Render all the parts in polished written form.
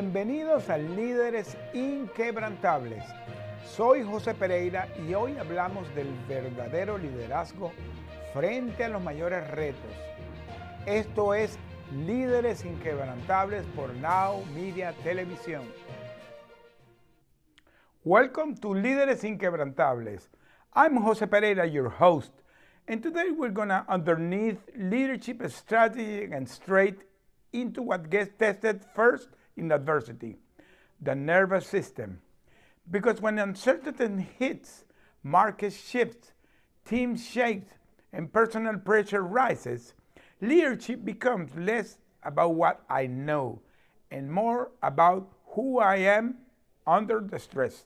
Bienvenidos a Líderes Inquebrantables. Soy José Pereira y hoy hablamos del verdadero liderazgo frente a los mayores retos. Esto es Líderes Inquebrantables por Now Media Televisión. Welcome to Líderes Inquebrantables. I'm José Pereira, your host, and today we're gonna underneath leadership strategy and straight into what gets tested first in adversity, the nervous system. Because when uncertainty hits, market shifts, teams shake, and personal pressure rises, leadership becomes less about what I know and more about who I am under the stress.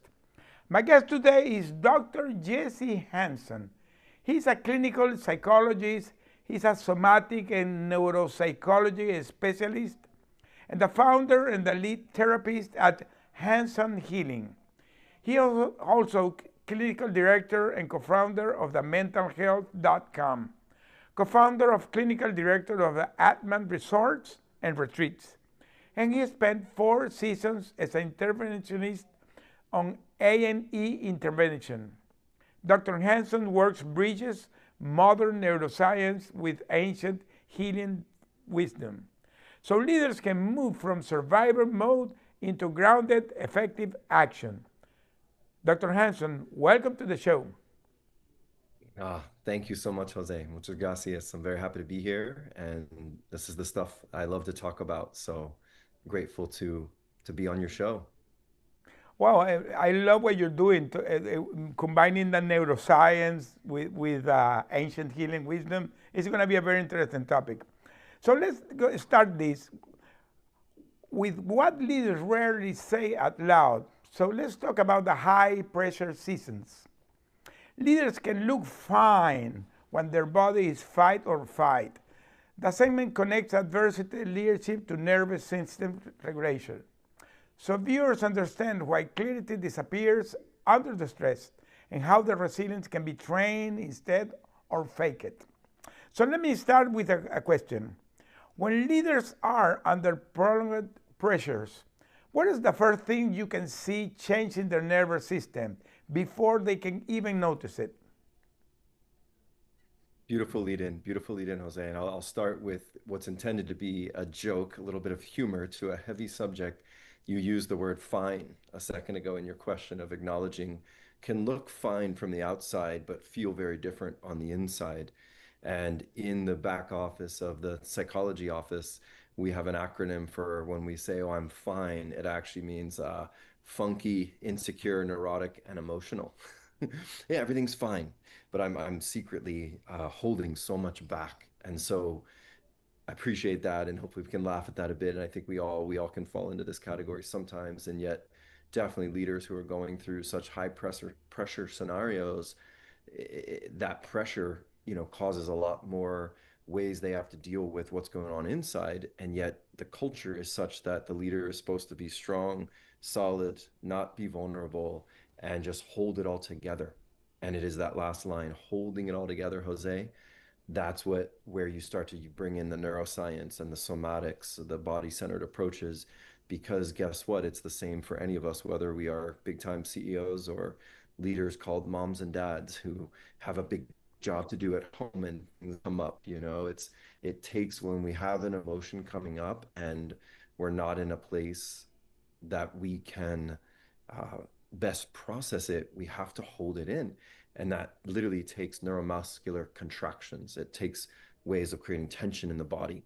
My guest today is Dr. Jesse Hanson. He's a clinical psychologist, he's a somatic and neuropsychology specialist, and the founder and the lead therapist at Hanson Healing. He is also clinical director and co-founder of the mentalhealth.com, co-founder of clinical director of the Atman Resorts and Retreats. And he spent 4 seasons as an interventionist on A&E intervention. Dr. Hanson works bridges modern neuroscience with ancient healing wisdom, so leaders can move from survivor mode into grounded, effective action. Dr. Hanson, welcome to the show. Thank you so much, Jose. Muchas gracias. I'm very happy to be here, and this is the stuff I love to talk about. So grateful to be on your show. Well, I love what you're doing, combining the neuroscience with ancient healing wisdom. It's going to be a very interesting topic. So let's start this with what leaders rarely say out loud. So let's talk about the high pressure seasons. Leaders can look fine when their body is fight or fight. The segment connects adversity leadership to nervous system regulation, so viewers understand why clarity disappears under the stress and how the resilience can be trained instead or fake it. So let me start with a question. When leaders are under prolonged pressures, what is the first thing you can see change in their nervous system before they can even notice it? Beautiful lead in, Jose. And I'll start with what's intended to be a joke, a little bit of humor to a heavy subject. You used the word fine a second ago in your question of acknowledging can look fine from the outside, but feel very different on the inside. And in the back office of the psychology office, we have an acronym for when we say, oh, I'm fine. It actually means funky, insecure, neurotic, and emotional. Yeah, everything's fine, but I'm secretly holding so much back. And so I appreciate that, and hopefully we can laugh at that a bit. And I think we all can fall into this category sometimes, and yet definitely leaders who are going through such high pressure scenarios, that pressure, causes a lot more ways they have to deal with what's going on inside. And yet the culture is such that the leader is supposed to be strong, solid, not be vulnerable, and just hold it all together. And it is that last line, holding it all together, Jose. That's where you start to bring in the neuroscience and the somatics, the body-centered approaches, because guess what? It's the same for any of us, whether we are big-time CEOs or leaders called moms and dads who have a big job to do at home and things come up. It takes when we have an emotion coming up and we're not in a place that we can best process it, we have to hold it in. And that literally takes neuromuscular contractions. It takes ways of creating tension in the body.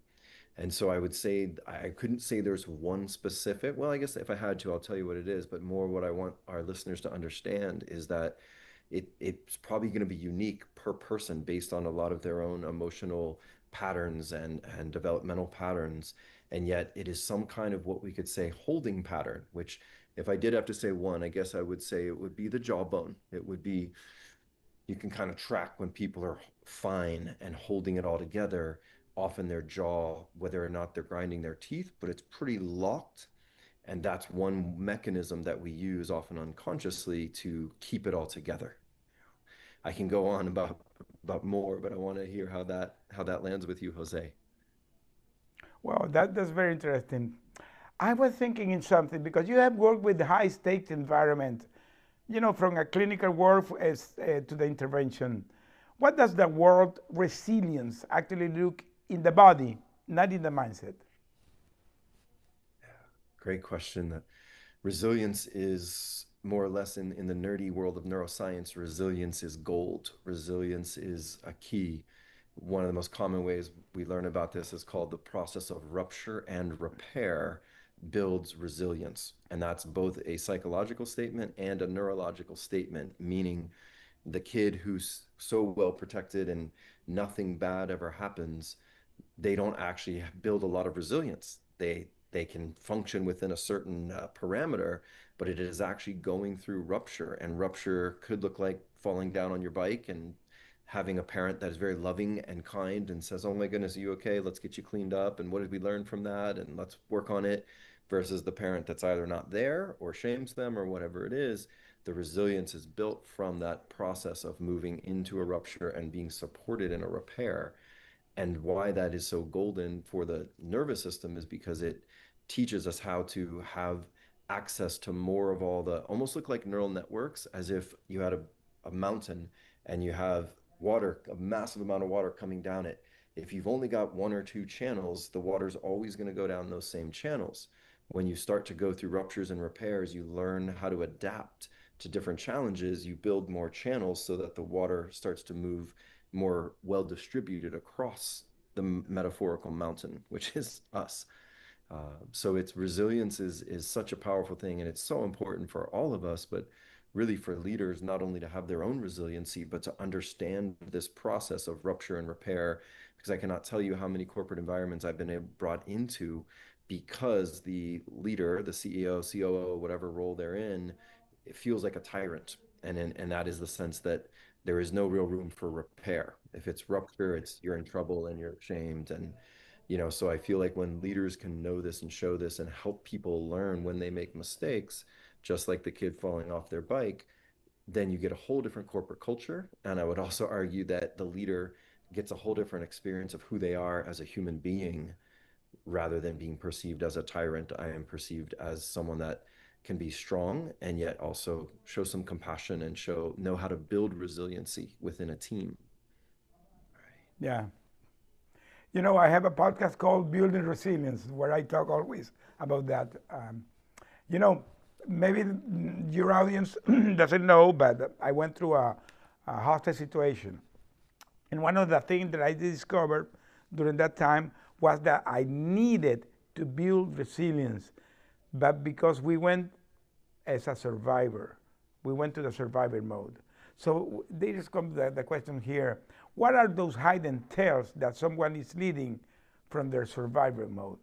And so I would say, I couldn't say there's one specific, well, I guess if I had to, I'll tell you what it is, but more what I want our listeners to understand is that it's probably going to be unique per person based on a lot of their own emotional patterns and developmental patterns. And yet it is some kind of what we could say holding pattern, which if I did have to say one, I guess I would say it would be the jawbone. It would be, you can kind of track when people are fine and holding it all together, often their jaw, whether or not they're grinding their teeth, but it's pretty locked. And that's one mechanism that we use often unconsciously to keep it all together. I can go on about more, but I want to hear how that lands with you, Jose. Well, that's very interesting. I was thinking in something because you have worked with high stakes environment, from a clinical work to the intervention. What does the word resilience actually look in the body, not in the mindset? Great question. Resilience is more or less in the nerdy world of neuroscience, resilience is gold. Resilience is a key. One of the most common ways we learn about this is called the process of rupture and repair builds resilience. And that's both a psychological statement and a neurological statement, meaning the kid who's so well protected and nothing bad ever happens, they don't actually build a lot of resilience. They can function within a certain parameter, but it is actually going through rupture, and rupture could look like falling down on your bike and having a parent that is very loving and kind and says, "Oh my goodness, are you okay? Let's get you cleaned up. And what did we learn from that? And let's work on it." Versus the parent that's either not there or shames them or whatever it is. The resilience is built from that process of moving into a rupture and being supported in a repair. And why that is so golden for the nervous system is because it teaches us how to have access to more of all the almost look like neural networks, as if you had a mountain and you have water, a massive amount of water coming down it. If you've only got one or two channels, the water's always going to go down those same channels. When you start to go through ruptures and repairs, you learn how to adapt to different challenges. You build more channels so that the water starts to move more well distributed across the metaphorical mountain, which is us. So its resilience is such a powerful thing, and it's so important for all of us, but really for leaders, not only to have their own resiliency, but to understand this process of rupture and repair. Because I cannot tell you how many corporate environments I've been brought into because the leader, the CEO, COO, whatever role they're in, it feels like a tyrant. And that is the sense that there is no real room for repair. If it's rupture, it's you're in trouble and you're shamed. And so I feel like when leaders can know this and show this and help people learn when they make mistakes, just like the kid falling off their bike, then you get a whole different corporate culture. And I would also argue that the leader gets a whole different experience of who they are as a human being rather than being perceived as a tyrant. I am perceived as someone that can be strong and yet also show some compassion and know how to build resiliency within a team. Yeah. I have a podcast called Building Resilience where I talk always about that. You know, Maybe your audience doesn't know, but I went through a hostage situation. And one of the things that I discovered during that time was that I needed to build resilience, but because we went as a survivor, we went to the survivor mode. So there comes the question here, what are those hidden tails that someone is leading from their survivor mode?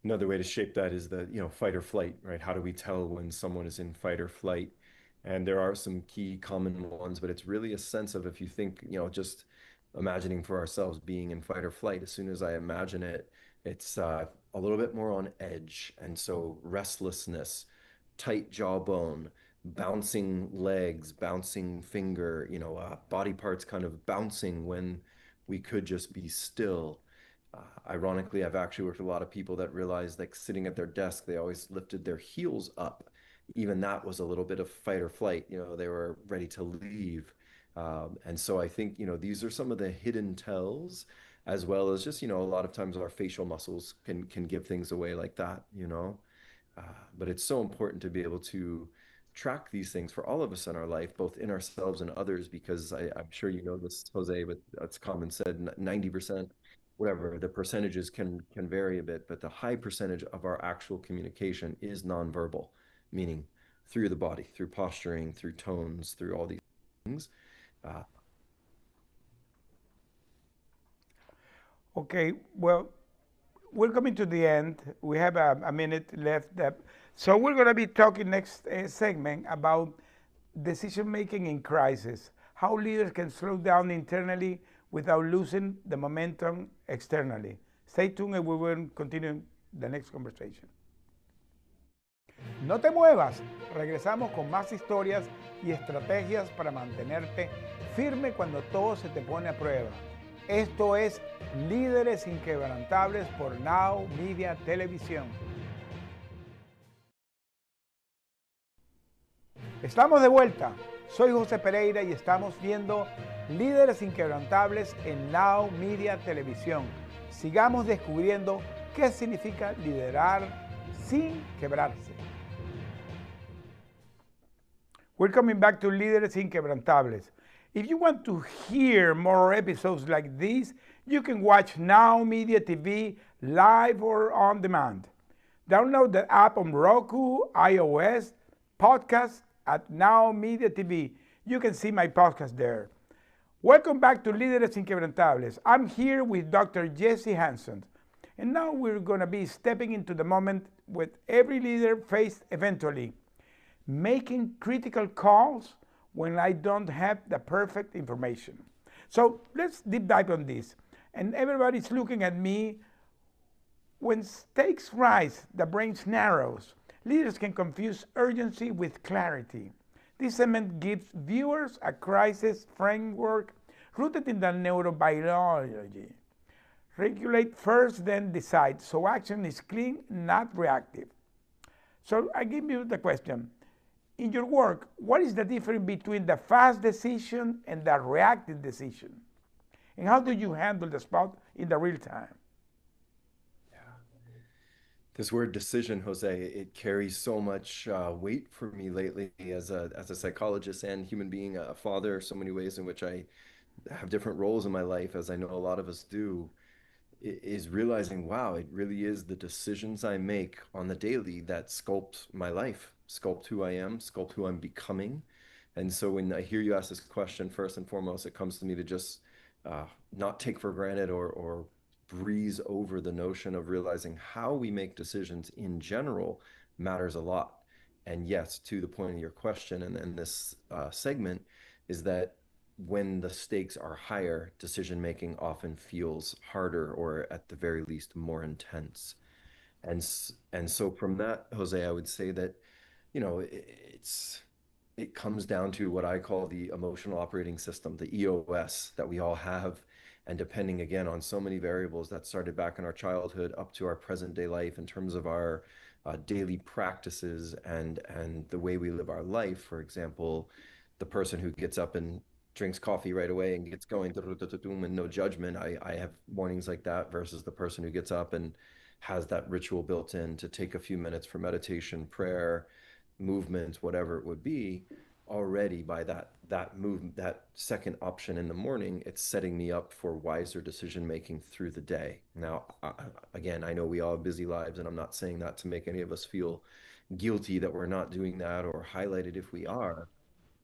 Another way to shape that is the, fight or flight, right? How do we tell when someone is in fight or flight? And there are some key common ones, but it's really a sense of, if you think, just imagining for ourselves being in fight or flight, as soon as I imagine it, it's a little bit more on edge. And so restlessness, tight jawbone, bouncing legs, bouncing finger, body parts kind of bouncing when we could just be still. Ironically, I've actually worked with a lot of people that realized, like, sitting at their desk, they always lifted their heels up. Even that was a little bit of fight or flight. They were ready to leave. And so I think, these are some of the hidden tells, as well as just, a lot of times our facial muscles can give things away like that. But it's so important to be able to track these things for all of us in our life, both in ourselves and others, because I'm sure you know this, Jose, but it's common said, 90%, whatever, the percentages can vary a bit, but the high percentage of our actual communication is nonverbal, meaning through the body, through posturing, through tones, through all these things. Okay, well, we're coming to the end. We have a minute left. So we're going to be talking next segment about decision making in crisis, how leaders can slow down internally without losing the momentum externally. Stay tuned and we will continue the next conversation. No te muevas, regresamos con más historias y estrategias para mantenerte firme cuando todo se te pone a prueba. Esto es Líderes Inquebrantables por Now Media Televisión. Estamos de vuelta. Soy José Pereira y estamos viendo Líderes Inquebrantables en Now Media Televisión. Sigamos descubriendo qué significa liderar sin quebrarse. We're coming back to Líderes Inquebrantables. If you want to hear more episodes like this, you can watch Now Media TV live or on demand. Download the app on Roku, iOS, podcast at Now Media TV. You can see my podcast there. Welcome back to Líderes Inquebrantables. I'm here with Dr. Jesse Hanson. And now we're going to be stepping into the moment with every leader faced eventually, making critical calls when I don't have the perfect information. So let's deep dive on this. And everybody's looking at me. When stakes rise, the brain narrows. Leaders can confuse urgency with clarity. This segment gives viewers a crisis framework rooted in the neurobiology. Regulate first, then decide. So action is clean, not reactive. So I give you the question. In your work, what is the difference between the fast decision and the reactive decision? And how do you handle the spot in the real time? This word decision, Jose, it carries so much weight for me lately as a psychologist and human being, a father, so many ways in which I have different roles in my life, as I know a lot of us do, is realizing, wow, it really is the decisions I make on the daily that sculpt my life, sculpt who I am, sculpt who I'm becoming. And so when I hear you ask this question, first and foremost, it comes to me to just not take for granted or breeze over the notion of realizing how we make decisions in general matters a lot. And yes, to the point of your question and this segment is that when the stakes are higher, decision making often feels harder or at the very least more intense. And so from that, Jose, I would say that, it comes down to what I call the emotional operating system, the EOS that we all have. And depending again on so many variables that started back in our childhood up to our present day life in terms of our daily practices and the way we live our life. For example, the person who gets up and drinks coffee right away and gets going and no judgment. I have mornings like that versus the person who gets up and has that ritual built in to take a few minutes for meditation, prayer, movement, whatever it would be. Already by that movement, that second option in the morning, it's setting me up for wiser decision making through the day. Now, again, I know we all have busy lives, and I'm not saying that to make any of us feel guilty that we're not doing that or highlighted if we are,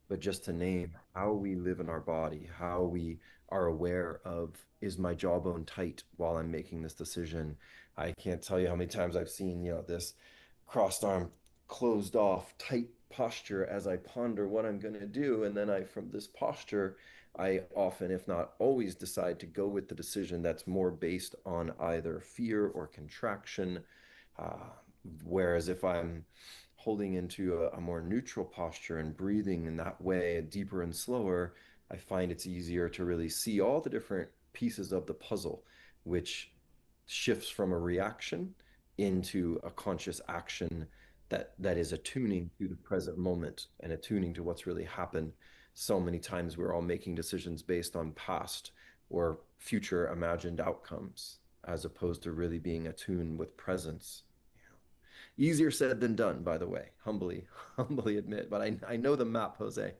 but just to name how we live in our body, how we are aware of, is my jawbone tight while I'm making this decision? I can't tell you how many times I've seen, this crossed arm, closed off, tight posture as I ponder what I'm going to do. And then from this posture, I often, if not always, decide to go with the decision that's more based on either fear or contraction. Uh, Whereas if I'm holding into a more neutral posture and breathing in that way, deeper and slower, I find it's easier to really see all the different pieces of the puzzle, which shifts from a reaction into a conscious action that is attuning to the present moment and attuning to what's really happened. So many times we're all making decisions based on past or future imagined outcomes, as opposed to really being attuned with presence. Easier said than done, by the way, humbly admit, but I know the map, Jose.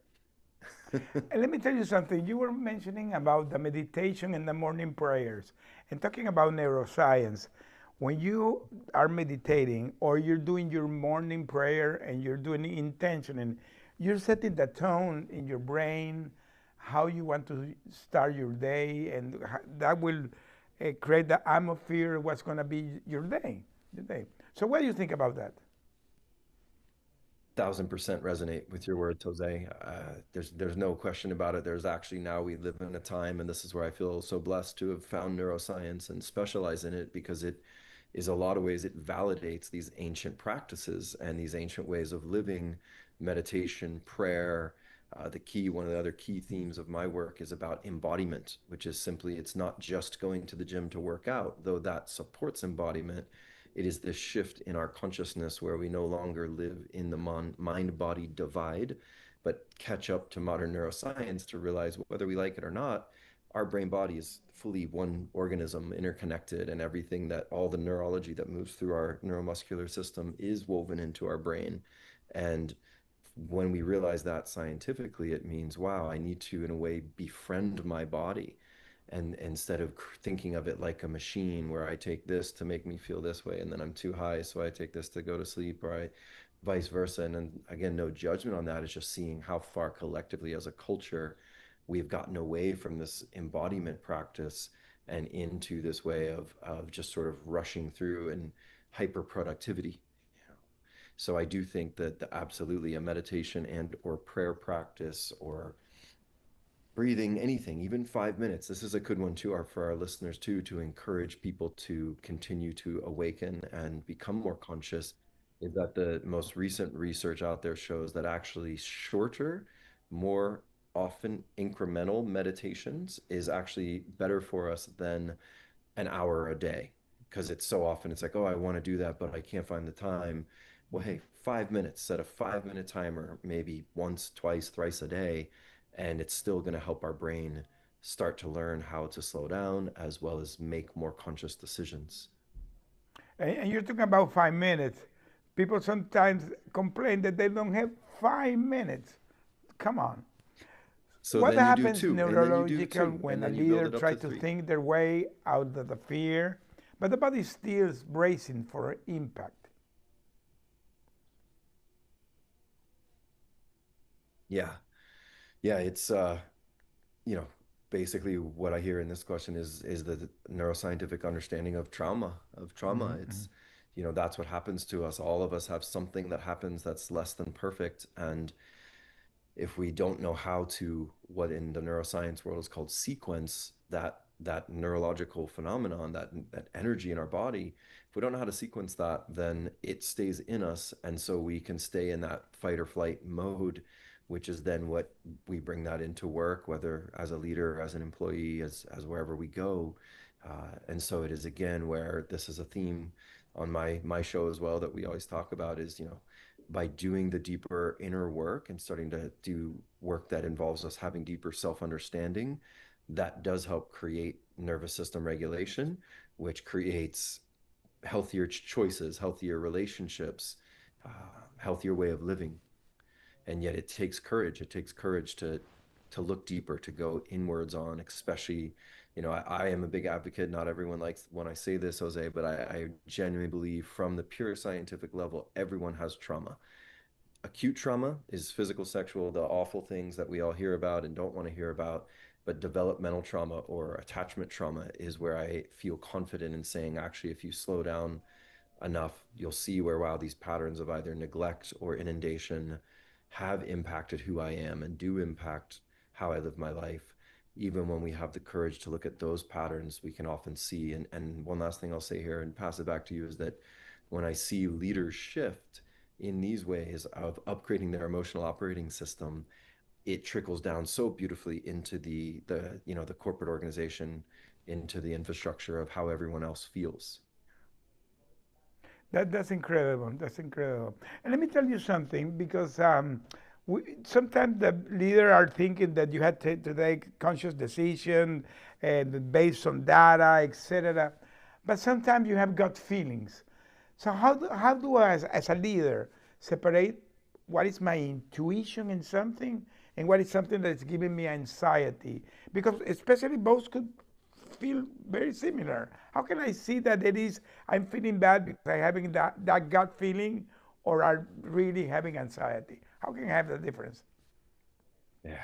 And let me tell you something. You were mentioning about the meditation and the morning prayers and talking about neuroscience. When you are meditating or you're doing your morning prayer and you're doing intention and you're setting the tone in your brain, how you want to start your day, and that will create the atmosphere, what's going to be your day. So what do you think about that? 1000% resonate with your words, Jose. There's no question about it. There's actually, now we live in a time, and this is where I feel so blessed to have found neuroscience and specialize in it, because it is, a lot of ways, it validates these ancient practices and these ancient ways of living, meditation, prayer, One of the other key themes of my work is about embodiment, which is simply, it's not just going to the gym to work out, though that supports embodiment. It is this shift in our consciousness where we no longer live in the mind-body divide, but catch up to modern neuroscience to realize whether we like it or not, our brain body is fully one organism, interconnected, and everything that all the neurology that moves through our neuromuscular system is woven into our brain. And when we realize that scientifically, it means, wow, I need to, in a way, befriend my body. And instead of thinking of it like a machine where I take this to make me feel this way, and then I'm too high, so I take this to go to sleep, or I vice versa. And then again, no judgment on that. It's just seeing how far collectively as a culture we've gotten away from this embodiment practice and into this way of just sort of rushing through and hyper productivity. So I do think that absolutely a meditation and or prayer practice or breathing, anything, even 5 minutes. This is a good one too, for our listeners too, to encourage people to continue to awaken and become more conscious. Is that the most recent research out there shows that actually shorter, more often incremental meditations is actually better for us than an hour a day, because it's so often it's like, oh, I want to do that, but I can't find the time. Well, hey, 5 minutes, set a 5 minute timer, maybe once, twice, thrice a day, and it's still going to help our brain start to learn how to slow down as well as make more conscious decisions. And you're talking about 5 minutes. People sometimes complain that they don't have 5 minutes. Come on. So What then you do happens two, and then you do neurological two, when and a then you build leader it up to tries to three. think their way out of the fear, but the body still is bracing for impact? Yeah. Yeah, it's you know, basically what I hear in this question is the neuroscientific understanding of trauma. It's, that's what happens to us. All of us have something that happens that's less than perfect. And if we don't know how to, what in the neuroscience world is called sequence, that neurological phenomenon, that energy in our body, if we don't know how to sequence that, then it stays in us. And so we can stay in that fight or flight mode, which is then what we bring that into work, whether as a leader, as an employee, as wherever we go. And so it is again where this is a theme on my show as well that we always talk about is, by doing the deeper inner work and starting to do work that involves us having deeper self-understanding, that does help create nervous system regulation, which creates healthier choices, healthier relationships, uh, healthier way of living. And yet it takes courage. It takes courage to look deeper, to go inwards on, especially, I am a big advocate. Not everyone likes when I say this, Jose, but I genuinely believe from the pure scientific level, everyone has trauma. Acute trauma is physical, sexual, the awful things that we all hear about and don't want to hear about. But developmental trauma or attachment trauma is where I feel confident in saying, actually, if you slow down enough, you'll see where, wow, these patterns of either neglect or inundation have impacted who I am and do impact how I live my life. Even when we have the courage to look at those patterns, we can often see. And one last thing I'll say here and pass it back to you is that when I see leaders shift in these ways of upgrading their emotional operating system, it trickles down so beautifully into the corporate organization, into the infrastructure of how everyone else feels. That's incredible. That's incredible. And let me tell you something, because sometimes the leader are thinking that you had to take conscious decision and based on data, etc. But sometimes you have gut feelings. So how do I, as a leader, separate what is my intuition in something and what is something that's giving me anxiety? Because especially both could feel very similar. How can I see that it is I'm feeling bad because I'm having that gut feeling, or I'm really having anxiety? How can I have the difference? Yeah,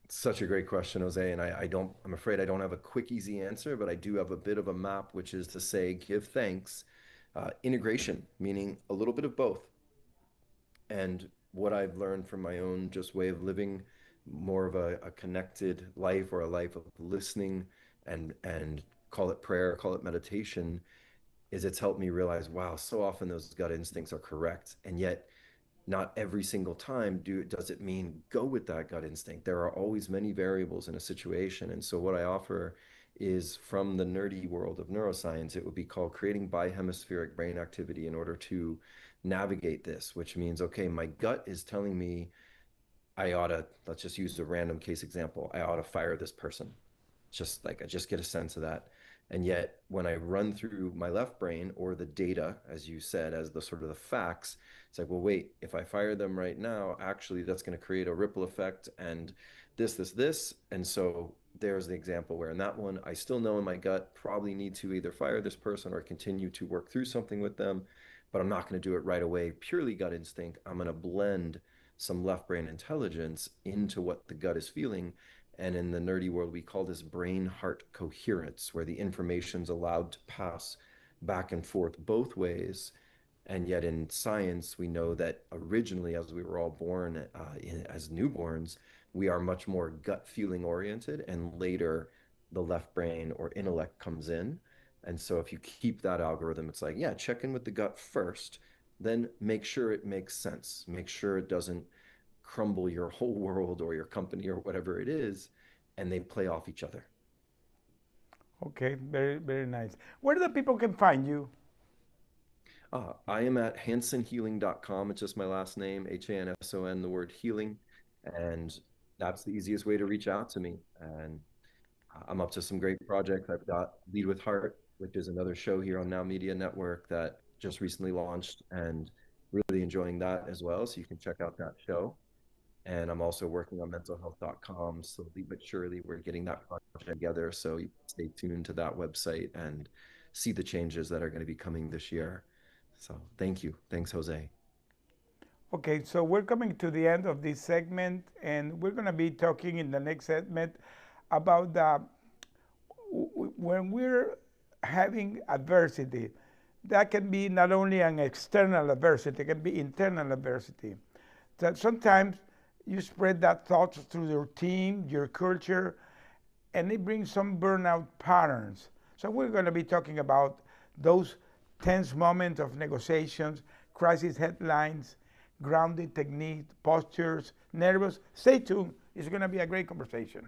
such a great question, Jose. And I'm afraid I don't have a quick, easy answer, but I do have a bit of a map, which is to say, give thanks, integration, meaning a little bit of both. And what I've learned from my own just way of living more of a connected life, or a life of listening and call it prayer, call it meditation, is it's helped me realize, wow, so often those gut instincts are correct. And yet not every single time does it mean go with that gut instinct. There are always many variables in a situation. And so what I offer is from the nerdy world of neuroscience, it would be called creating bihemispheric brain activity in order to navigate this, which means, okay, my gut is telling me I ought to, let's just use a random case example. I ought to fire this person. Just like I just get a sense of that. And yet, when I run through my left brain or the data, as you said, as the sort of the facts, it's like, well, wait, if I fire them right now, actually, that's going to create a ripple effect and this. And so there's the example where in that one, I still know in my gut, probably need to either fire this person or continue to work through something with them, but I'm not going to do it right away, purely gut instinct. I'm going to blend some left brain intelligence into what the gut is feeling. And in the nerdy world, we call this brain heart coherence, where the information's allowed to pass back and forth both ways. And yet, in science, we know that originally, as we were all born as newborns, we are much more gut feeling oriented. And later, the left brain or intellect comes in. And so, if you keep that algorithm, it's like, yeah, check in with the gut first, then make sure it makes sense, make sure it doesn't crumble your whole world or your company or whatever it is, and they play off each other. Okay, very, very nice. Where the people can find you? I am at hansonhealing.com. It's just my last name, Hanson, the word healing. And that's the easiest way to reach out to me. And I'm up to some great projects. I've got Lead with Heart, which is another show here on Now Media Network that just recently launched, and really enjoying that as well. So you can check out that show. And I'm also working on mentalhealth.com. Slowly but surely, we're getting that project together. So you stay tuned to that website and see the changes that are going to be coming this year. So thank you. Thanks, Jose. Okay, so we're coming to the end of this segment, and we're going to be talking in the next segment about when we're having adversity. That can be not only an external adversity, it can be internal adversity. That sometimes you spread that thoughts through your team, your culture, and it brings some burnout patterns. So we're going to be talking about those tense moments of negotiations, crisis headlines, grounding technique, postures, nervous. Stay tuned. It's going to be a great conversation.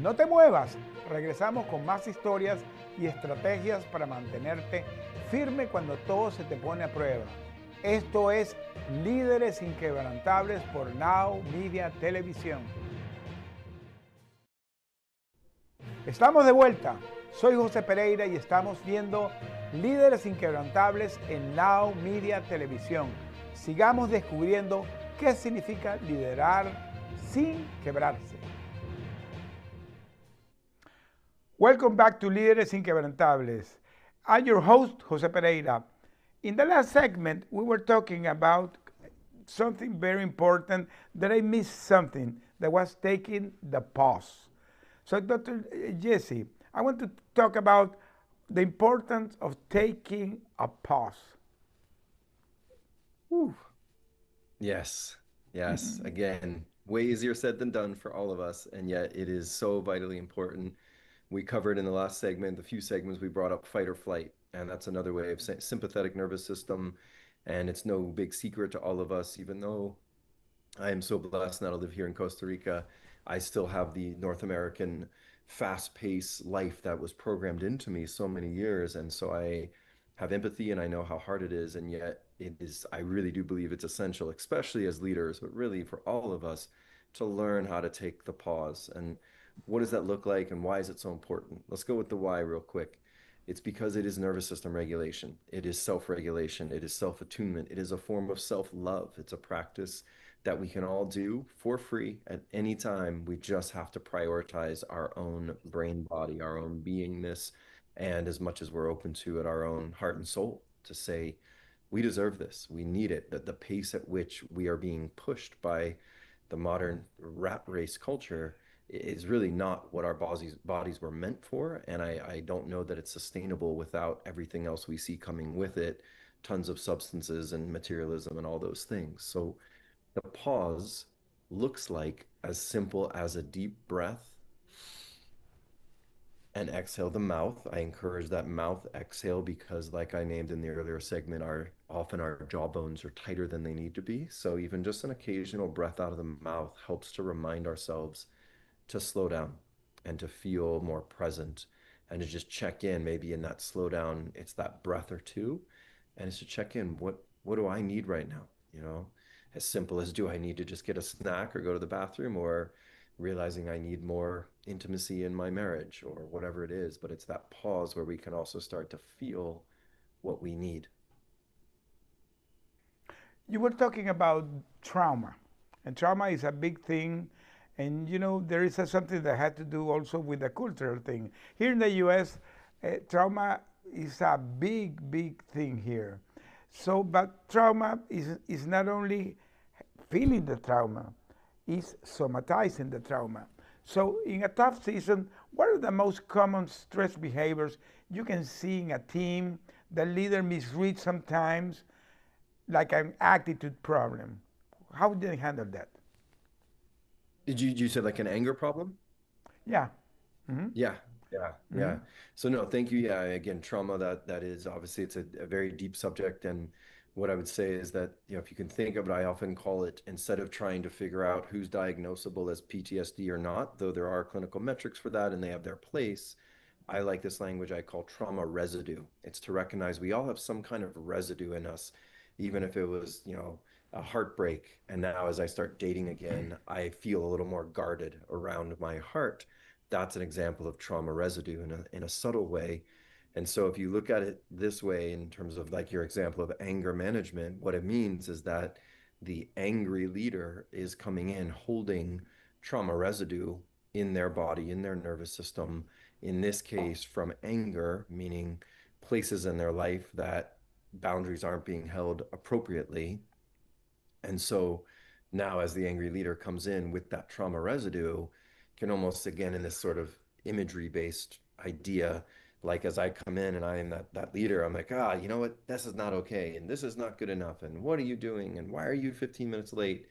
No te muevas. Regresamos con más historias y estrategias para mantenerte firme cuando todo se te pone a prueba. Esto es Líderes Inquebrantables por Now Media Televisión. Estamos de vuelta. Soy José Pereira y estamos viendo Líderes Inquebrantables en Now Media Televisión. Sigamos descubriendo qué significa liderar sin quebrarse. Welcome back to Líderes Inquebrantables. I'm your host, José Pereira. In the last segment, we were talking about something very important that I missed something that was taking the pause. So, Dr. Jesse, I want to talk about the importance of taking a pause. Whew. Yes. Yes. Again, way easier said than done for all of us. And yet it is so vitally important. We covered in the last segment, the few segments we brought up fight or flight. And that's another way of saying sympathetic nervous system. And it's no big secret to all of us, even though I am so blessed now to live here in Costa Rica. I still have the North American fast-paced life that was programmed into me so many years. And so I have empathy and I know how hard it is. And yet it is, I really do believe it's essential, especially as leaders, but really for all of us to learn how to take the pause. And what does that look like and why is it so important? Let's go with the why real quick. It's because it is nervous system regulation. It is self-regulation. It is self-attunement. It is a form of self-love. It's a practice that we can all do for free at any time. We just have to prioritize our own brain body, our own beingness, and as much as we're open to it, our own heart and soul to say, we deserve this. We need it. That the pace at which we are being pushed by the modern rat race culture is really not what our bodies were meant for. And I don't know that it's sustainable without everything else we see coming with it, tons of substances and materialism and all those things. So the pause looks like as simple as a deep breath and exhale the mouth. I encourage that mouth exhale because, like I named in the earlier segment, our jaw bones are tighter than they need to be. So even just an occasional breath out of the mouth helps to remind ourselves to slow down and to feel more present and to just check in. Maybe in that slow down, it's that breath or two, and it's to check in. What do I need right now? You know, as simple as, do I need to just get a snack or go to the bathroom, or realizing I need more intimacy in my marriage, or whatever it is. But it's that pause where we can also start to feel what we need. You were talking about trauma, and trauma is a big thing. And there is something that had to do also with the cultural thing. Here in the US, trauma is a big, big thing here. So, but trauma is not only feeling the trauma, is somatizing the trauma. So, in a tough season, what are the most common stress behaviors you can see in a team? The leader misreads sometimes, like an attitude problem. How do they handle that? Did you say like an anger problem? Yeah. Mm-hmm. Yeah, yeah, Mm-hmm. yeah. So no, thank you. Yeah, again, trauma, that is obviously, it's a very deep subject. And what I would say is that, if you can think of it, I often call it, instead of trying to figure out who's diagnosable as PTSD or not, though there are clinical metrics for that and they have their place, I like this language I call trauma residue. It's to recognize we all have some kind of residue in us, even if it was, a heartbreak. And now as I start dating again, I feel a little more guarded around my heart. That's an example of trauma residue in a subtle way. And so if you look at it this way, in terms of like your example of anger management, what it means is that the angry leader is coming in holding trauma residue in their body, in their nervous system, in this case from anger, meaning places in their life that boundaries aren't being held appropriately. And so now, as the angry leader comes in with that trauma residue, can almost, again, in this sort of imagery based idea, like as I come in and I am that leader, I'm like, you know what? This is not okay. And this is not good enough. And what are you doing? And why are you 15 minutes late?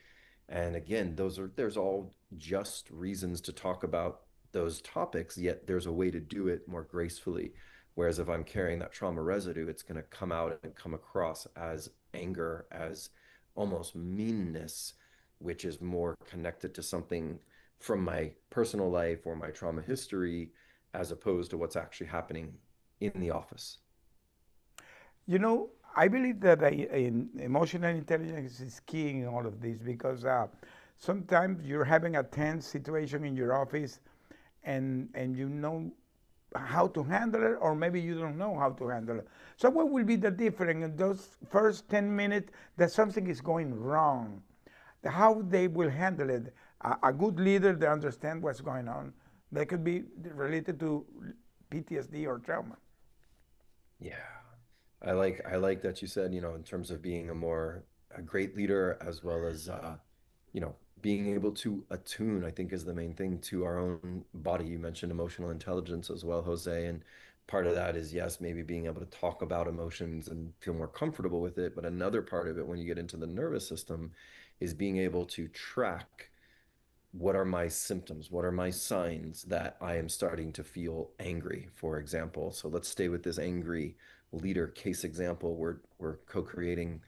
And again, there's all just reasons to talk about those topics, yet there's a way to do it more gracefully. Whereas if I'm carrying that trauma residue, it's going to come out and come across as anger, as almost meanness, which is more connected to something from my personal life or my trauma history, as opposed to what's actually happening in the office. I believe that emotional intelligence is key in all of this because sometimes you're having a tense situation in your office and you know how to handle it, or maybe you don't know how to handle it. So, what will be the difference in those first 10 minutes that something is going wrong? How they will handle it? A good leader, they understand what's going on. They could be related to PTSD or trauma. Yeah. I like that you said, in terms of being a great leader, as well as being able to attune, I think, is the main thing, to our own body. You mentioned emotional intelligence as well, Jose, and part of that is, yes, maybe being able to talk about emotions and feel more comfortable with it. But another part of it, when you get into the nervous system, is being able to track, what are my symptoms? What are my signs that I am starting to feel angry, for example? So let's stay with this angry leader case example we're co-creating,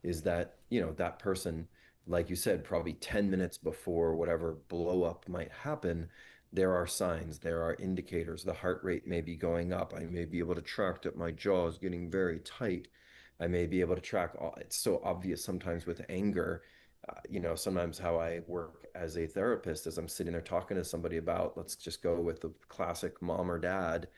is that, that person, like you said, probably 10 minutes before whatever blow up might happen, there are signs, there are indicators. The heart rate may be going up. I may be able to track that my jaw is getting very tight. I may be able to track it's so obvious sometimes with anger. Sometimes how I work as a therapist is I'm sitting there talking to somebody about, let's just go with the classic mom or dad,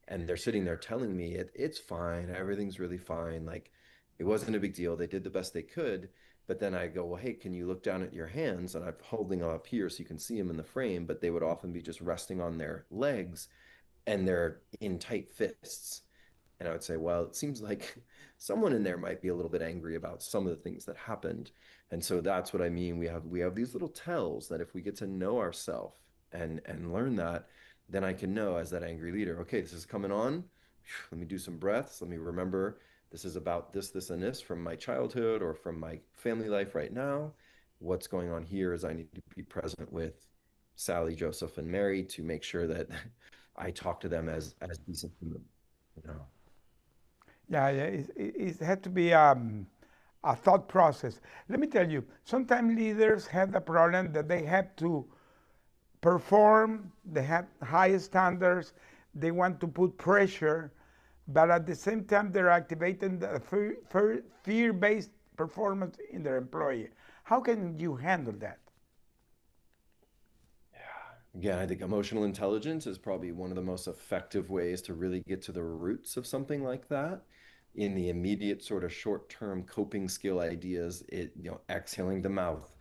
and they're sitting there telling me it's fine, everything's really fine, like it wasn't a big deal, they did the best they could. But then I go, well, hey, can you look down at your hands? And I'm holding them up here so you can see them in the frame, but they would often be just resting on their legs and they're in tight fists. And I would say, well, it seems like someone in there might be a little bit angry about some of the things that happened. And so that's what I mean. We have these little tells that if we get to know ourselves and learn that, then I can know, as that angry leader, okay, this is coming on. Let me do some breaths. Let me remember this is about this, this, and this from my childhood or from my family life right now. What's going on here is I need to be present with Sally, Joseph, and Mary to make sure that I talk to them as decent human, you know. Yeah, yeah, it had to be a thought process. Let me tell you, sometimes leaders have the problem that they have to perform, they have high standards, they want to put pressure, but at the same time, they're activating the fear-based performance in their employee. How can you handle that? Again, I think emotional intelligence is probably one of the most effective ways to really get to the roots of something like that. In the immediate sort of short-term coping skill ideas, exhaling the mouth.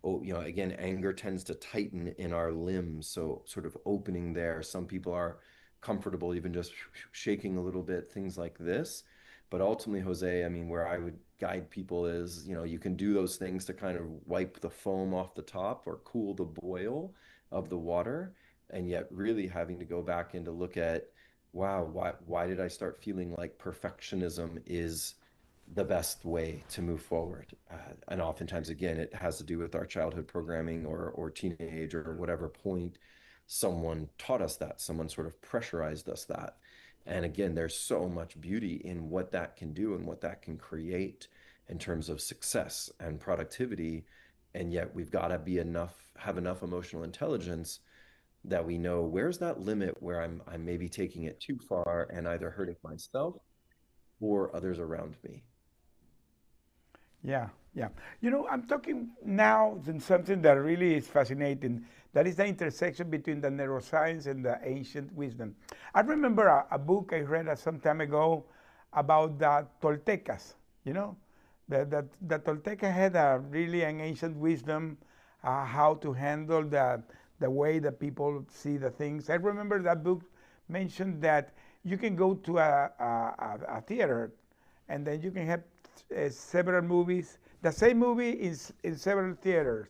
Oh, again, anger tends to tighten in our limbs, so sort of opening there. Some people are comfortable even just shaking a little bit, things like this. But ultimately, Jose, I mean, where I would guide people is, you can do those things to kind of wipe the foam off the top or cool the boil of the water, and yet really having to go back and to look at, wow, why did I start feeling like perfectionism is the best way to move forward? And oftentimes, again, it has to do with our childhood programming or teenage or whatever point someone taught us that, someone sort of pressurized us that. And again, there's so much beauty in what that can do and what that can create in terms of success and productivity. And yet we've got to have enough emotional intelligence that we know where's that limit where I'm maybe taking it too far and either hurting myself or others around me. Yeah, yeah. You know, I'm talking now in something that really is fascinating. That is the intersection between the neuroscience and the ancient wisdom. I remember a book I read some time ago about the Toltecas. You know, the Tolteca had a really an ancient wisdom, how to handle the way that people see the things. I remember that book mentioned that you can go to a theater and then you can have several movies, the same movie is in several theaters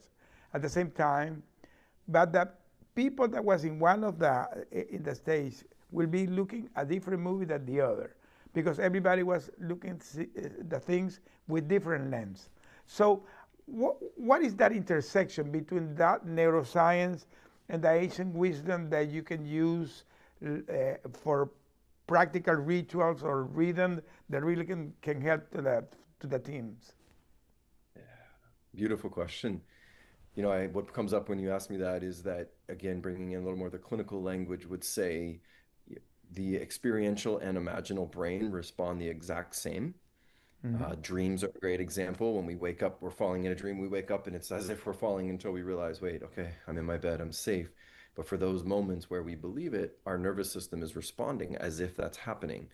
at the same time, but the people that was in one of the in the stage will be looking a different movie than the other because everybody was looking the things with different lens. So what is that intersection between that neuroscience and the ancient wisdom that you can use for practical rituals or rhythm that really can help to the teams? Yeah. Beautiful question. What comes up when you ask me that is that, again, bringing in a little more of the clinical language would say the experiential and imaginal brain respond the exact same. Hmm. Dreams are a great example. When we wake up, we're falling in a dream, we wake up and it's as if we're falling until we realize, wait, okay, I'm in my bed, I'm safe. But for those moments where we believe it, our nervous system is responding as if that's happening.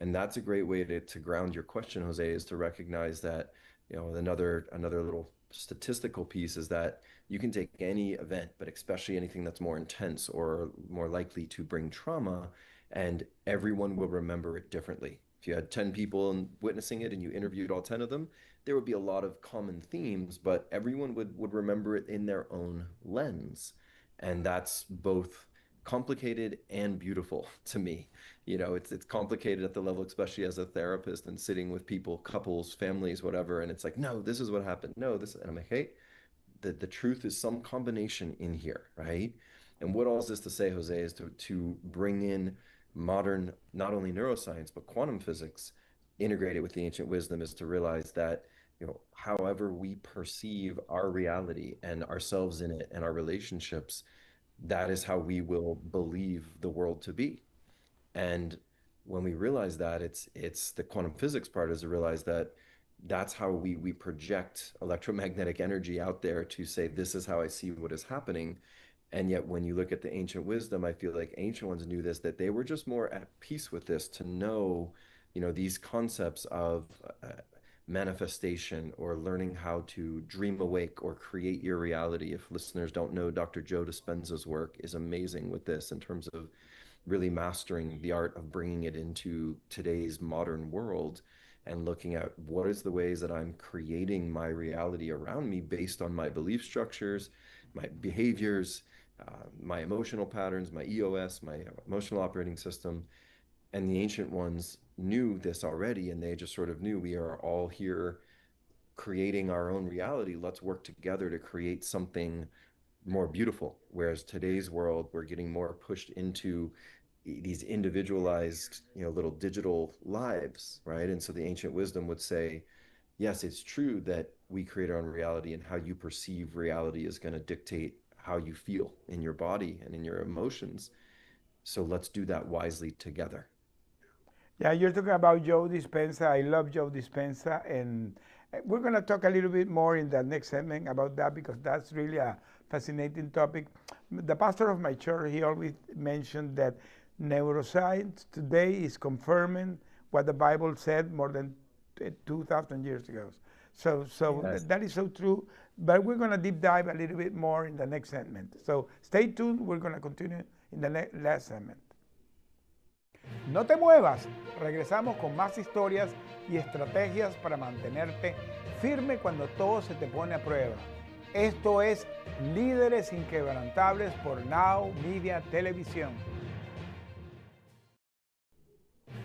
And that's a great way to ground your question, Jose, is to recognize that, another little statistical piece is that you can take any event, but especially anything that's more intense or more likely to bring trauma, and everyone will remember it differently. If you had 10 people witnessing it and you interviewed all 10 of them, there would be a lot of common themes, but everyone would remember it in their own lens. And that's both complicated and beautiful to me. It's complicated at the level, especially as a therapist and sitting with people, couples, families, whatever, and it's like, no, this is what happened. No, this, and I'm like, hey, the truth is some combination in here, right? And what all is this to say, Jose, is to bring in modern, not only neuroscience, but quantum physics integrated with the ancient wisdom is to realize that, however we perceive our reality and ourselves in it and our relationships, that is how we will believe the world to be. And when we realize that, it's the quantum physics part is to realize that that's how we project electromagnetic energy out there to say this is how I see what is happening. And yet when you look at the ancient wisdom, I feel like ancient ones knew this, that they were just more at peace with this to know, these concepts of manifestation or learning how to dream awake or create your reality. If listeners don't know, Dr. Joe Dispenza's work is amazing with this in terms of really mastering the art of bringing it into today's modern world and looking at what is the ways that I'm creating my reality around me based on my belief structures, my behaviors, my emotional patterns, my EOS, my emotional operating system. And the ancient ones knew this already, and they just sort of knew we are all here creating our own reality. Let's work together to create something more beautiful. Whereas today's world, we're getting more pushed into these individualized, little digital lives, right? And so the ancient wisdom would say, yes, it's true that we create our own reality, and how you perceive reality is going to dictate how you feel in your body and in your emotions. So let's do that wisely together. Yeah, you're talking about Joe Dispenza. I love Joe Dispenza, and we're going to talk a little bit more in the next segment about that because that's really a fascinating topic. The pastor of my church, he always mentioned that neuroscience today is confirming what the Bible said more than 2,000 years ago. So Yes. that is so true. But we're going to deep dive a little bit more in the next segment. So stay tuned. We're going to continue in the last segment. No te muevas, regresamos con más historias y estrategias para mantenerte firme cuando todo se te pone a prueba. Esto es Líderes Inquebrantables por Now Media Televisión.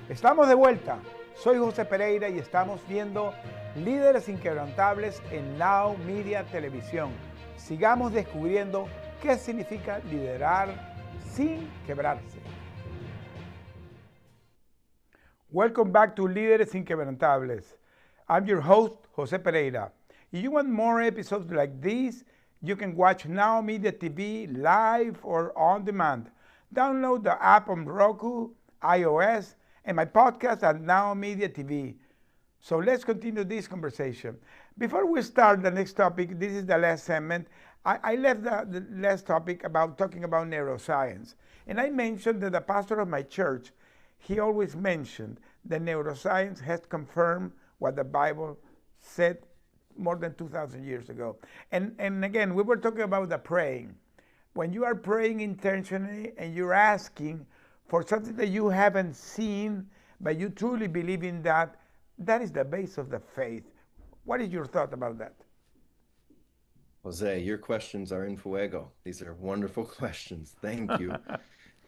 Estamos de vuelta. Soy José Pereira y estamos viendo Líderes Inquebrantables en Now Media Televisión. Sigamos descubriendo qué significa liderar sin quebrarse. Welcome back to Líderes Inquebrantables. I'm your host, José Pereira. If you want more episodes like these, you can watch Now Media TV live or on demand. Download the app on Roku, iOS, and my podcast at Now Media TV. So let's continue this conversation. Before we start the next topic, this is the last segment. I left the last topic about talking about neuroscience. And I mentioned that the pastor of my church, he always mentioned that neuroscience has confirmed what the Bible said more than 2,000 years ago. And again, we were talking about the praying. When you are praying intentionally and you're asking for something that you haven't seen, but you truly believe in that, that is the base of the faith. What is your thought about that? Jose, your questions are in fuego. These are wonderful questions. Thank you.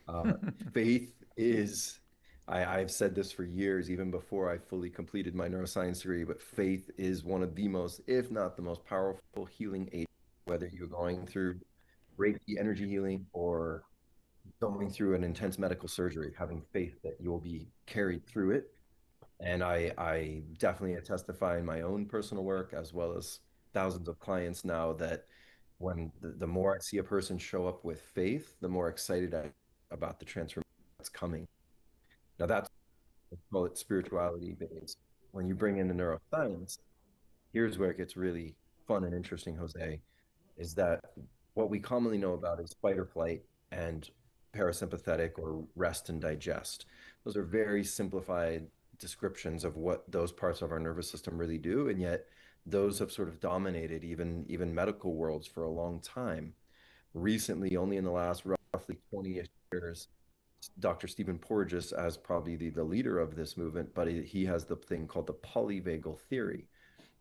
Uh, Faith is, I've said this for years, even before I fully completed my neuroscience degree, but faith is one of the most, if not the most powerful healing agents, whether you're going through Reiki energy healing or going through an intense medical surgery, having faith that you'll be carried through it. And I definitely testify in my own personal work, as well as thousands of clients now, that when the more I see a person show up with faith, the more excited I am about the transformation that's coming. Now that's, let's call it spirituality based. When you bring in the neuroscience, here's where it gets really fun and interesting, Jose, is that what we commonly know about is fight or flight and parasympathetic or rest and digest. Those are very simplified descriptions of what those parts of our nervous system really do, and yet those have sort of dominated even medical worlds for a long time. Recently, only in the last roughly 20 years, Dr. Stephen Porges as probably the leader of this movement, but he has the thing called the polyvagal theory.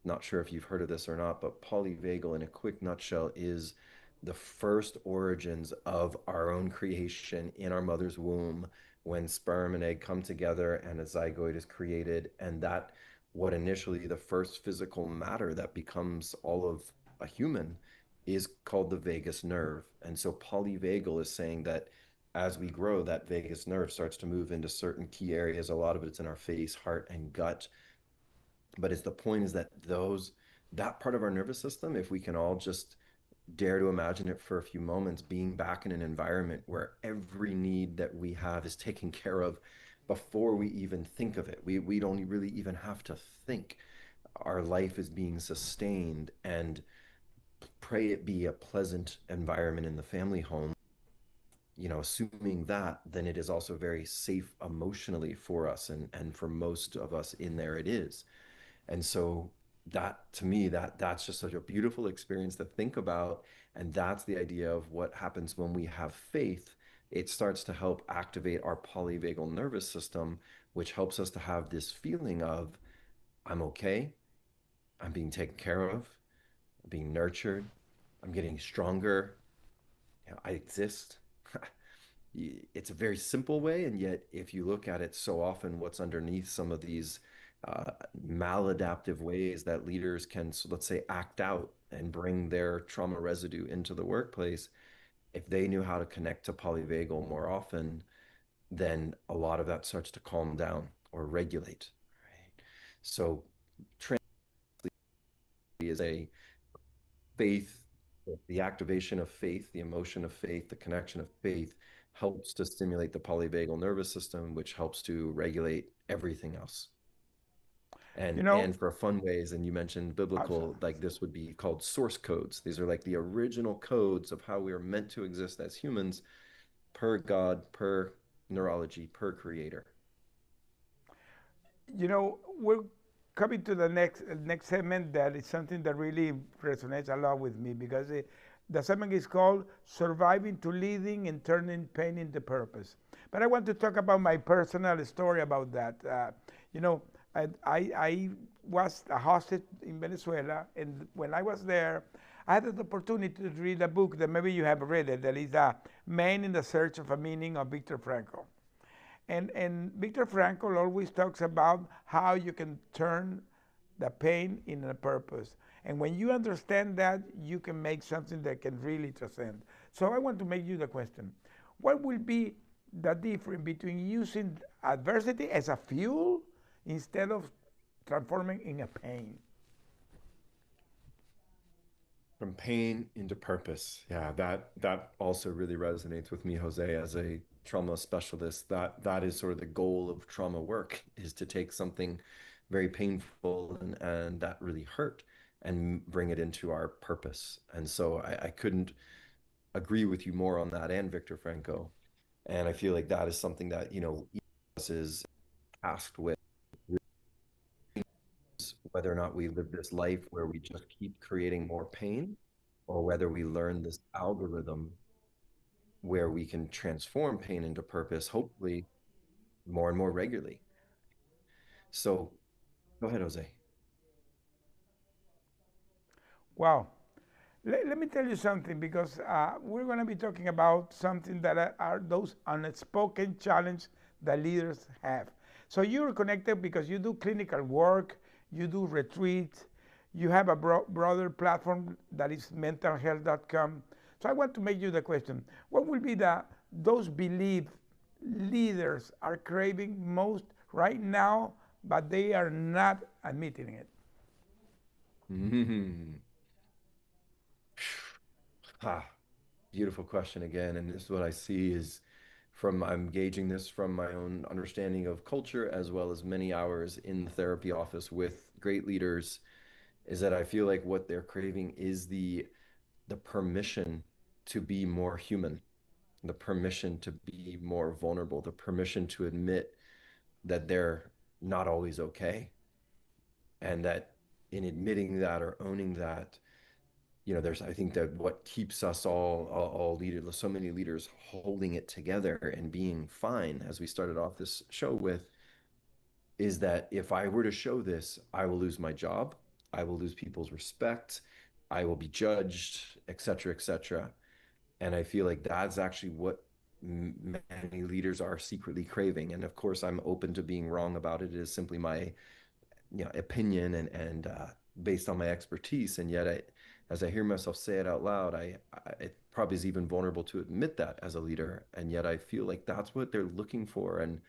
Not sure if you've heard of this or not, but polyvagal, in a quick nutshell, is the first origins of our own creation in our mother's womb, when sperm and egg come together and a zygote is created. And that, what initially the first physical matter that becomes all of a human, is called the vagus nerve. And so polyvagal is saying that as we grow, that vagus nerve starts to move into certain key areas. A lot of it's in our face, heart, and gut. But it's the point is that that part of our nervous system, if we can all just dare to imagine it for a few moments, being back in an environment where every need that we have is taken care of before we even think of it. We don't really even have to think. Our life is being sustained, and pray it be a pleasant environment in the family home. Assuming that, then it is also very safe emotionally for us, and for most of us in there it is. And so that, to me, that's just such a beautiful experience to think about. And that's the idea of what happens when we have faith. It starts to help activate our polyvagal nervous system, which helps us to have this feeling of, I'm okay, I'm being taken care of, I'm being nurtured, I'm getting stronger, I exist. It's a very simple way, and yet if you look at it, so often what's underneath some of these maladaptive ways that leaders can, so let's say, act out and bring their trauma residue into the workplace, if they knew how to connect to polyvagal more often, then a lot of that starts to calm down or regulate, right? So is a faith, the activation of faith, the emotion of faith, the connection of faith helps to stimulate the polyvagal nervous system, which helps to regulate everything else. You And know, for fun ways, and you mentioned biblical, like this would be called source codes. These are like the original codes of how we are meant to exist as humans, per God, per neurology, per creator. we're coming to the next segment that is something that really resonates a lot with me because the segment is called "Surviving to Leading and Turning Pain into Purpose." But I want to talk about my personal story about that. You know, I was a hostage in Venezuela, and when I was there, I had the opportunity to read a book that maybe you have read it. That is "Man in the Search of a Meaning" of Viktor Frankl. And Viktor Frankl always talks about how you can turn the pain into a purpose. And when you understand that, you can make something that can really transcend. So I want to make you the question: what will be the difference between using adversity as a fuel instead of transforming in a pain? From pain into purpose. Yeah, that also really resonates with me, Jose, as a trauma specialist. That is sort of the goal of trauma work, is to take something very painful and that really hurt and bring it into our purpose. And so I couldn't agree with you more on that, and Victor Franco. And I feel like that is something that, each of us is tasked with, whether or not we live this life where we just keep creating more pain, or whether we learn this algorithm where we can transform pain into purpose, hopefully more and more regularly. So go ahead, Jose. Wow. Let me tell you something because we're going to be talking about something that are those unspoken challenges that leaders have. So you're connected because you do clinical work, you do retreats, you have a broader platform that is mentalhealth.com. So I want to make you the question: what will be those beliefs leaders are craving most right now, but they are not admitting it? Mm. Ah, beautiful question again. And this is what I see is from, I'm gauging this from my own understanding of culture as well as many hours in the therapy office with great leaders, is that I feel like what they're craving is the permission to be more human, the permission to be more vulnerable, the permission to admit that they're not always okay. And that in admitting that or owning that, there's, I think that what keeps us all leaders, so many leaders holding it together and being fine, as we started off this show with, is that if I were to show this, I will lose my job, I will lose people's respect, I will be judged, et cetera, et cetera. And I feel like that's actually what many leaders are secretly craving. And of course, I'm open to being wrong about it. It is simply my opinion and based on my expertise. And yet, as I hear myself say it out loud, it probably is even vulnerable to admit that as a leader. And yet, I feel like that's what they're looking for. And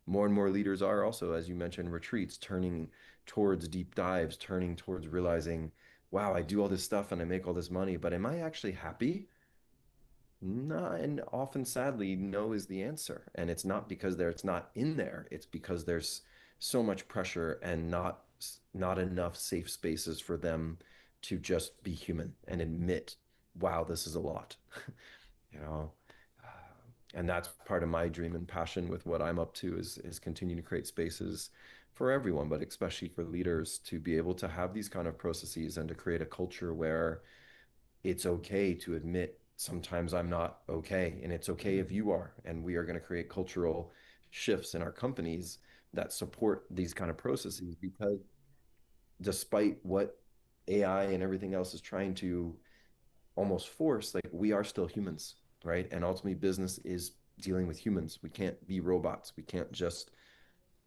more leaders are also, as you mentioned, retreats, turning towards deep dives, turning towards realizing, wow, I do all this stuff and I make all this money, but am I actually happy? No, and often sadly, no is the answer. And it's not because it's not in there. It's because there's so much pressure and not enough safe spaces for them to just be human and admit, wow, this is a lot. You know. And that's part of my dream and passion with what I'm up to is continuing to create spaces for everyone, but especially for leaders to be able to have these kind of processes and to create a culture where it's okay to admit sometimes I'm not okay, and it's okay if you are. And we are going to create cultural shifts in our companies that support these kind of processes, because despite what AI and everything else is trying to almost force, like, we are still humans, right? And ultimately, business is dealing with humans. We can't be robots. We can't just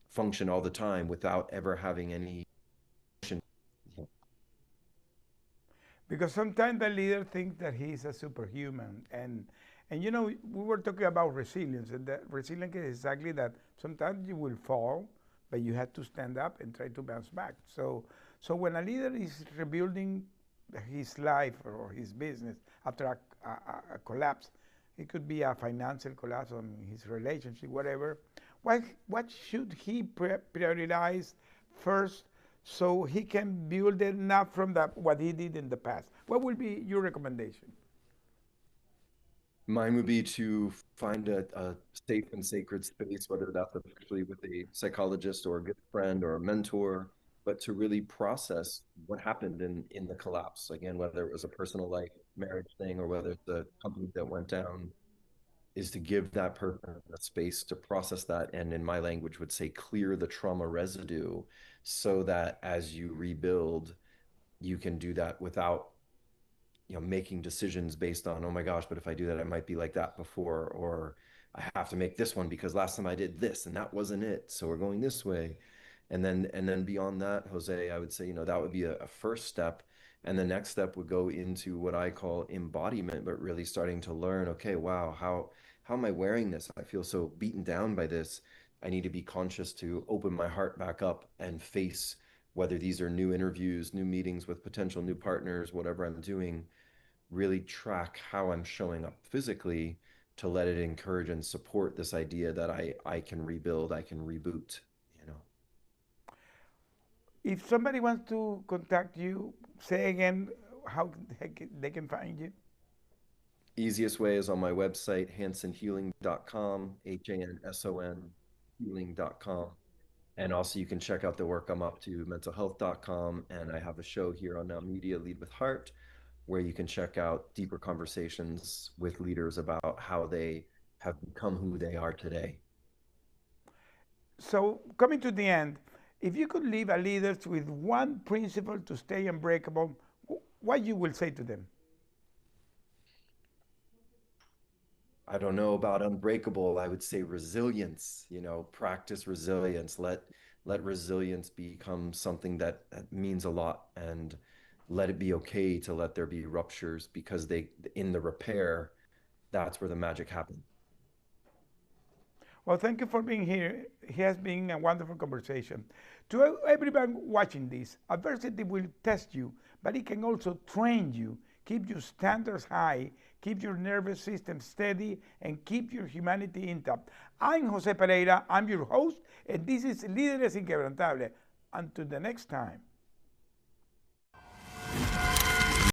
function all the time without ever having any. Because sometimes the leader thinks that he's a superhuman, And you know, we were talking about resilience, and that resilience is exactly that. Sometimes you will fall, but you have to stand up and try to bounce back. So when a leader is rebuilding his life or his business after a collapse, it could be a financial collapse on his relationship, whatever. What should he prioritize first so he can build enough from what he did in the past? What would be your recommendation? Mine would be to find a safe and sacred space, whether that's actually with a psychologist or a good friend or a mentor, but to really process what happened in the collapse. Again, whether it was a personal life, marriage thing, or whether it's a company that went down, is to give that person a space to process that. And in my language would say clear the trauma residue so that as you rebuild, you can do that without making decisions based on, oh my gosh, but if I do that, I might be like that before, or I have to make this one because last time I did this and that wasn't it. So we're going this way. And then beyond that, Jose, I would say, that would be a first step. And the next step would go into what I call embodiment, but really starting to learn, okay, wow, how am I wearing this? I feel so beaten down by this. I need to be conscious to open my heart back up and face whether these are new interviews, new meetings with potential new partners, whatever I'm doing, really track how I'm showing up physically to let it encourage and support this idea that I can rebuild, I can reboot, you know. If somebody wants to contact you, say again how they can find you. Easiest way is on my website, hansonhealing.com, Hanson healing.com. And also you can check out the work I'm up to, mentalhealth.com. And I have a show here on Now Media, Lead with Heart, where you can check out deeper conversations with leaders about how they have become who they are today. So, coming to the end, if you could leave a leaders with one principle to stay unbreakable, what you will say to them? I don't know about unbreakable. I would say resilience, practice resilience. Let resilience become something that means a lot, and let it be okay to let there be ruptures, because in the repair, that's where the magic happens. Well, thank you for being here. It has been a wonderful conversation. To everyone watching this, adversity will test you, but it can also train you, keep your standards high, keep your nervous system steady, and keep your humanity intact. I'm Jose Pereira, I'm your host, and this is Líderes Inquebrantables. Until the next time.